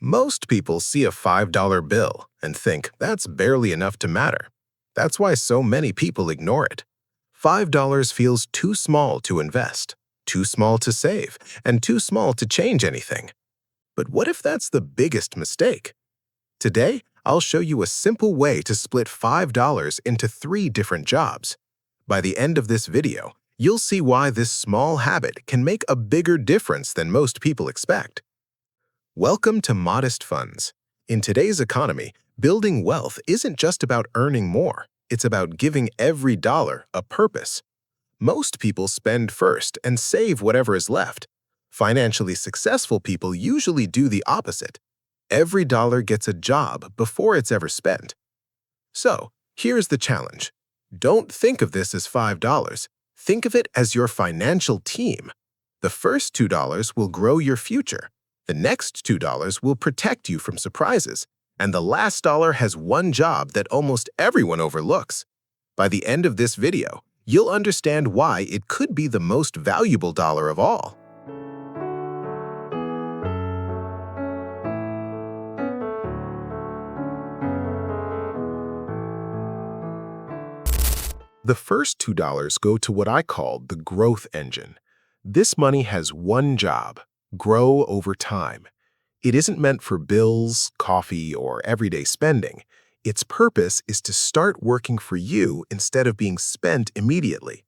Most people see a $5 bill and think that's barely enough to matter. That's why so many people ignore it. $5 feels too small to invest, too small to save, and too small to change anything. But what if that's the biggest mistake? Today, I'll show you a simple way to split $5 into 3 different jobs. By the end of this video, you'll see why this small habit can make a bigger difference than most people expect. Welcome to Modest Funds. In today's economy, building wealth isn't just about earning more. It's about giving every dollar a purpose. Most people spend first and save whatever is left. Financially successful people usually do the opposite. Every dollar gets a job before it's ever spent. So, here's the challenge. Don't think of this as $5. Think of it as your financial team. The first $2 will grow your future. The next $2 will protect you from surprises, and the last dollar has one job that almost everyone overlooks. By the end of this video, you'll understand why it could be the most valuable dollar of all. The first $2 go to what I call the growth engine. This money has one job: grow over time. It isn't meant for bills, coffee, or everyday spending. Its purpose is to start working for you instead of being spent immediately.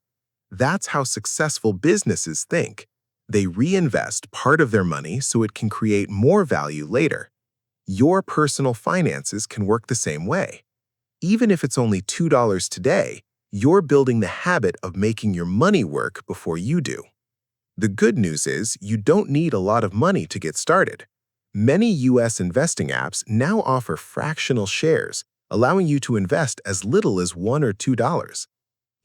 That's how successful businesses think. They reinvest part of their money so it can create more value later. Your personal finances can work the same way. Even if it's only $2 today, you're building the habit of making your money work before you do. The good news is you don't need a lot of money to get started. Many U.S. investing apps now offer fractional shares, allowing you to invest as little as $1 or $2.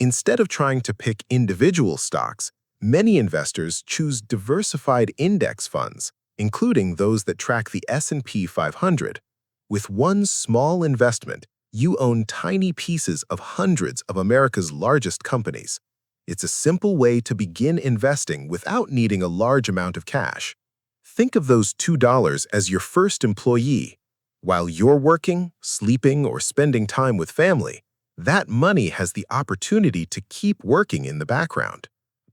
Instead of trying to pick individual stocks, many investors choose diversified index funds, including those that track the S&P 500. With one small investment, you own tiny pieces of hundreds of America's largest companies. It's a simple way to begin investing without needing a large amount of cash. Think of those $2 as your first employee. While you're working, sleeping, or spending time with family, that money has the opportunity to keep working in the background.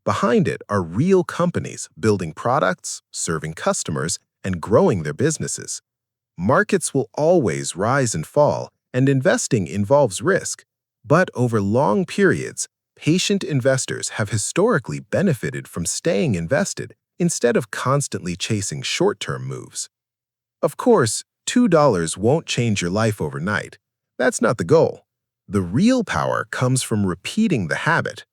Behind it are real companies building products, serving customers, and growing their businesses. Markets will always rise and fall, and investing involves risk. But over long periods, patient investors have historically benefited from staying invested instead of constantly chasing short-term moves. Of course, $2 won't change your life overnight. That's not the goal. The real power comes from repeating the habit.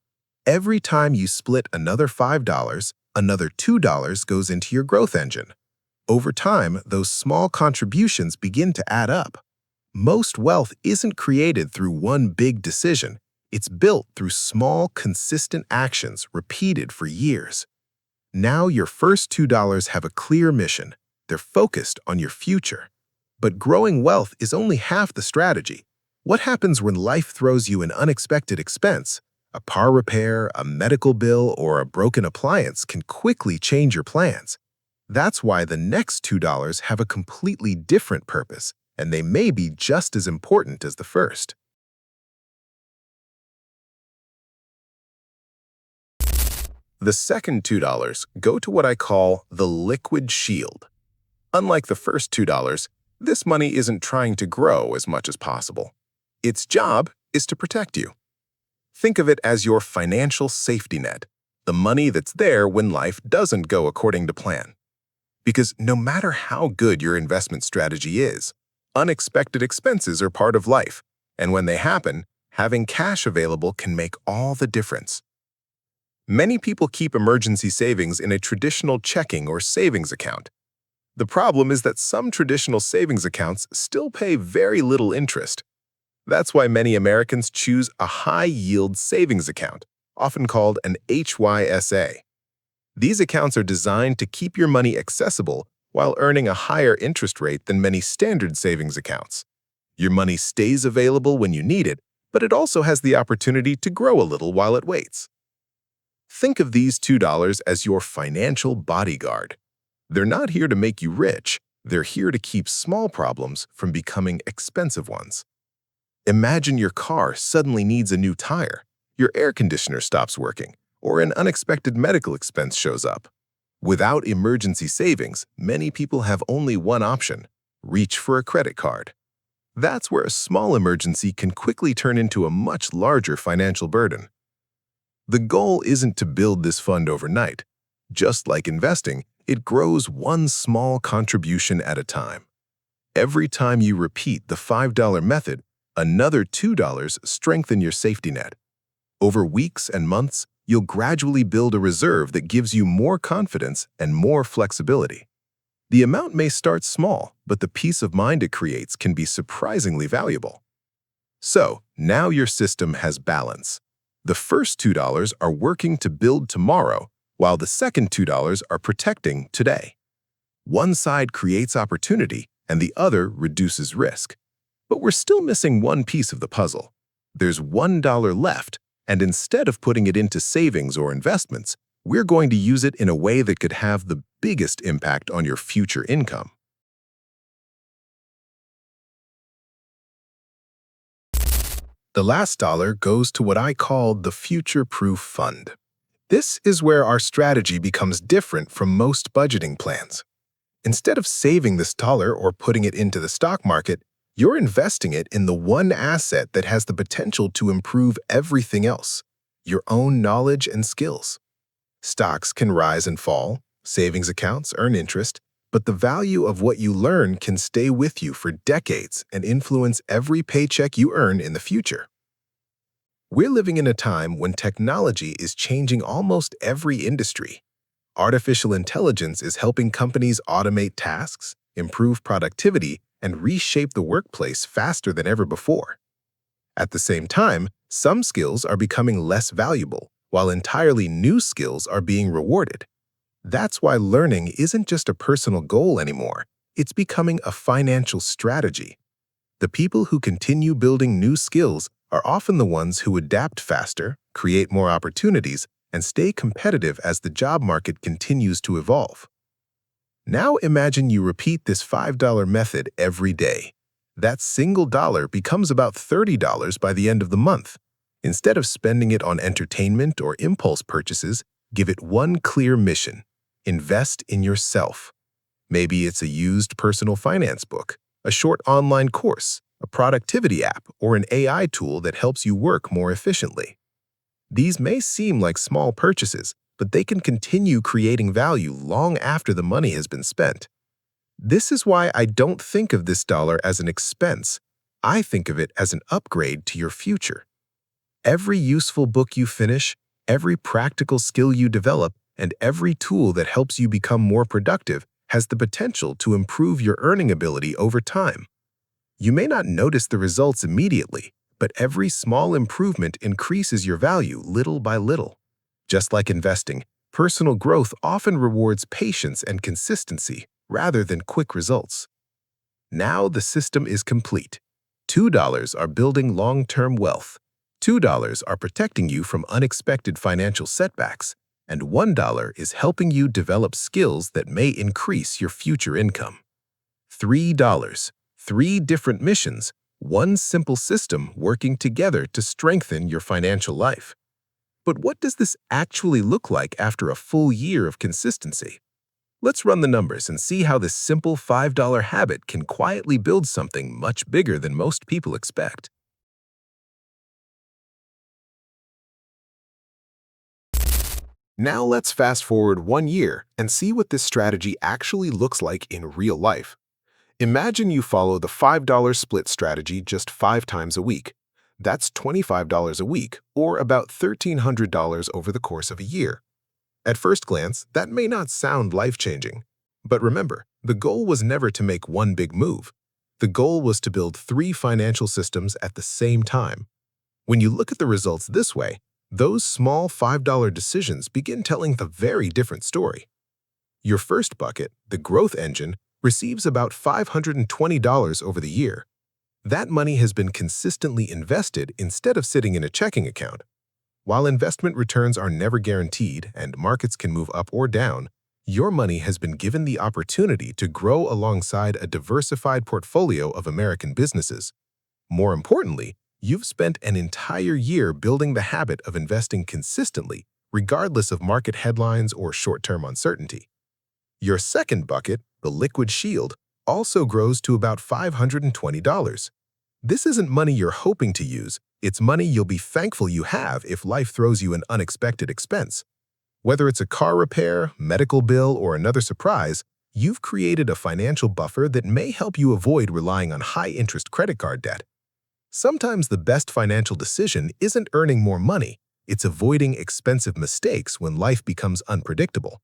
Every time you split another $5, another $2 goes into your growth engine. Over time, those small contributions begin to add up. Most wealth isn't created through one big decision. It's built through small, consistent actions repeated for years. Now your first $2 have a clear mission. They're focused on your future. But growing wealth is only half the strategy. What happens when life throws you an unexpected expense? A car repair, a medical bill, or a broken appliance can quickly change your plans. That's why the next $2 have a completely different purpose, and they may be just as important as the first. The second $2 go to what I call the liquid shield. Unlike the first $2, this money isn't trying to grow as much as possible. Its job is to protect you. Think of it as your financial safety net, the money that's there when life doesn't go according to plan. Because no matter how good your investment strategy is, unexpected expenses are part of life, and when they happen, having cash available can make all the difference. Many people keep emergency savings in a traditional checking or savings account. The problem is that some traditional savings accounts still pay very little interest. That's why many Americans choose a high-yield savings account, often called an HYSA. These accounts are designed to keep your money accessible while earning a higher interest rate than many standard savings accounts. Your money stays available when you need it, but it also has the opportunity to grow a little while it waits. Think of these $2 as your financial bodyguard. They're not here to make you rich. They're here to keep small problems from becoming expensive ones. Imagine your car suddenly needs a new tire, your air conditioner stops working, or an unexpected medical expense shows up. Without emergency savings, many people have only one option: reach for a credit card. That's where a small emergency can quickly turn into a much larger financial burden. The goal isn't to build this fund overnight. Just like investing, it grows one small contribution at a time. Every time you repeat the $5 method, another $2 strengthen your safety net. Over weeks and months, you'll gradually build a reserve that gives you more confidence and more flexibility. The amount may start small, but the peace of mind it creates can be surprisingly valuable. So, now your system has balance. The first $2 are working to build tomorrow, while the second $2 are protecting today. One side creates opportunity, and the other reduces risk. But we're still missing one piece of the puzzle. There's $1 left, and instead of putting it into savings or investments, we're going to use it in a way that could have the biggest impact on your future income. The last dollar goes to what I call the future-proof fund. This is where our strategy becomes different from most budgeting plans. Instead of saving this dollar or putting it into the stock market, you're investing it in the one asset that has the potential to improve everything else: your own knowledge and skills. Stocks can rise and fall, savings accounts earn interest, but the value of what you learn can stay with you for decades and influence every paycheck you earn in the future. We're living in a time when technology is changing almost every industry. Artificial intelligence is helping companies automate tasks, improve productivity, and reshape the workplace faster than ever before. At the same time, some skills are becoming less valuable, while entirely new skills are being rewarded. That's why learning isn't just a personal goal anymore, it's becoming a financial strategy. The people who continue building new skills are often the ones who adapt faster, create more opportunities, and stay competitive as the job market continues to evolve. Now imagine you repeat this $5 method every day. That single dollar becomes about $30 by the end of the month. Instead of spending it on entertainment or impulse purchases, give it one clear mission: invest in yourself. Maybe it's a used personal finance book, a short online course, a productivity app, or an AI tool that helps you work more efficiently. These may seem like small purchases, but they can continue creating value long after the money has been spent. This is why I don't think of this dollar as an expense. I think of it as an upgrade to your future. Every useful book you finish, every practical skill you develop, and every tool that helps you become more productive has the potential to improve your earning ability over time. You may not notice the results immediately, but every small improvement increases your value little by little. Just like investing, personal growth often rewards patience and consistency rather than quick results. Now the system is complete. $2 are building long-term wealth. $2 are protecting you from unexpected financial setbacks, and $1 is helping you develop skills that may increase your future income. $3, 3 different missions, one simple system working together to strengthen your financial life. But what does this actually look like after a full year of consistency? Let's run the numbers and see how this simple $5 habit can quietly build something much bigger than most people expect. Now let's fast forward 1 year and see what this strategy actually looks like in real life. Imagine you follow the $5 split strategy just 5 times a week. That's $25 a week, or about $1,300 over the course of a year. At first glance, that may not sound life-changing. But remember, the goal was never to make one big move. The goal was to build 3 financial systems at the same time. When you look at the results this way, those small $5 decisions begin telling a very different story. Your first bucket, the growth engine, receives about $520 over the year. That money has been consistently invested instead of sitting in a checking account. While investment returns are never guaranteed and markets can move up or down, Your money has been given the opportunity to grow alongside a diversified portfolio of American businesses. More importantly, you've spent an entire year building the habit of investing consistently, regardless of market headlines or short-term uncertainty. Your second bucket, the liquid shield, also grows to about $520. This isn't money you're hoping to use, it's money you'll be thankful you have if life throws you an unexpected expense. Whether it's a car repair, medical bill, or another surprise, you've created a financial buffer that may help you avoid relying on high-interest credit card debt. Sometimes the best financial decision isn't earning more money, it's avoiding expensive mistakes when life becomes unpredictable.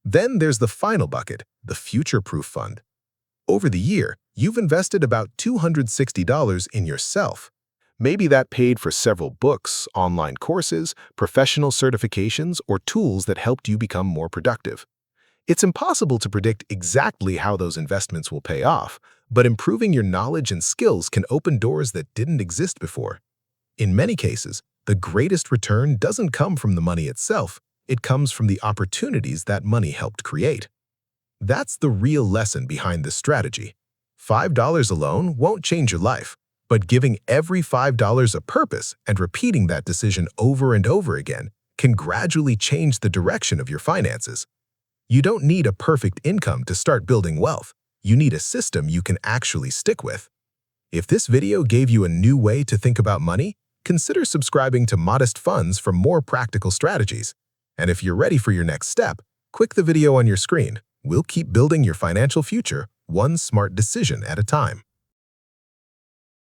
Then there's the final bucket, the future-proof fund. Over the year, you've invested about $260 in yourself. Maybe that paid for several books, online courses, professional certifications, or tools that helped you become more productive. It's impossible to predict exactly how those investments will pay off, but improving your knowledge and skills can open doors that didn't exist before. In many cases, the greatest return doesn't come from the money itself, it comes from the opportunities that money helped create. That's the real lesson behind this strategy. $5 alone won't change your life, but giving every $5 a purpose and repeating that decision over and over again can gradually change the direction of your finances. You don't need a perfect income to start building wealth. You need a system you can actually stick with. If this video gave you a new way to think about money, consider subscribing to Modest Funds for more practical strategies. And if you're ready for your next step, click the video on your screen. We'll keep building your financial future one smart decision at a time.